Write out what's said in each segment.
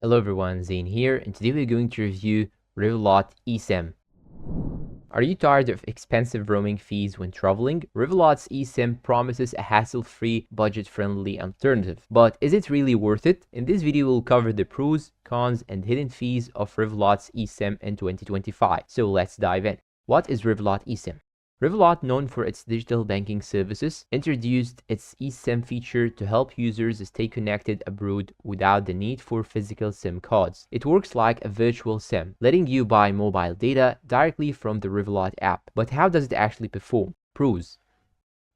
Hello everyone, Zane here, and today we're going to review Revolut eSim. Are you tired of expensive roaming fees when traveling? Revolut's eSim promises a hassle-free, budget-friendly alternative. But is it really worth it? In this video, we'll cover the pros, cons, and hidden fees of Revolut's eSim in 2025. So let's dive in. What is Revolut eSim? Revolut, known for its digital banking services, introduced its eSIM feature to help users stay connected abroad without the need for physical SIM cards. It works like a virtual SIM, letting you buy mobile data directly from the Revolut app. But how does it actually perform? Pros.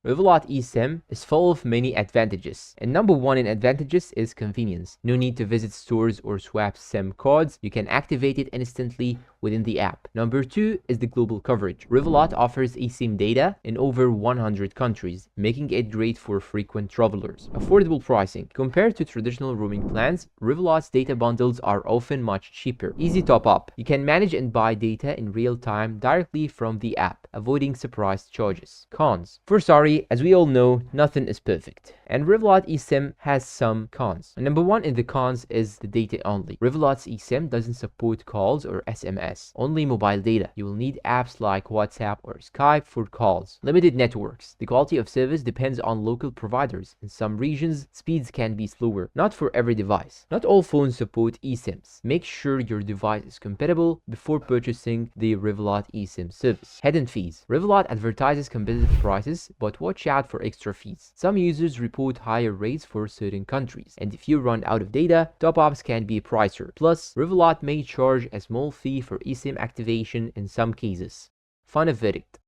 Revolut eSIM is full of many advantages, and number one in advantages is convenience. No need to visit stores or swap SIM cards. You can activate it instantly within the app. Number two is the global coverage. Revolut offers eSIM data in over 100 countries, making it great for frequent travelers. Affordable pricing. Compared to traditional roaming plans, Revolut's data bundles are often much cheaper. Easy top up. You can manage and buy data in real time directly from the app, avoiding surprise charges. Cons. First, as we all know, nothing is perfect, and Revolut eSIM has some cons. Number one in the cons is the data only. Revolut's eSIM doesn't support calls or SMS, only mobile data. You will need apps like WhatsApp or Skype for calls. Limited networks. The quality of service depends on local providers. In some regions, speeds can be slower. Not for every device. Not all phones support eSIMs. Make sure your device is compatible before purchasing the Revolut eSIM service. Hidden fees. Revolut advertises competitive prices, but watch out for extra fees. Some users report higher rates for certain countries, and if you run out of data, top-ups can be pricier. Plus, Revolut may charge a small fee for eSIM activation in some cases. Final verdict.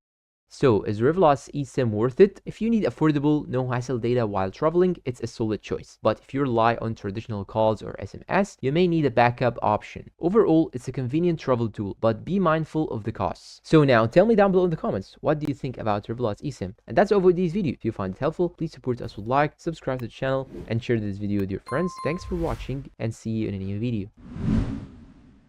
So, is Revolut's eSIM worth it? If you need affordable, no-hassle data while traveling, it's a solid choice. But if you rely on traditional calls or SMS, you may need a backup option. Overall, it's a convenient travel tool, but be mindful of the costs. So now, tell me down below in the comments, what do you think about Revolut's eSIM? And that's all for this video. If you find it helpful, please support us with like, subscribe to the channel, and share this video with your friends. Thanks for watching, and see you in a new video.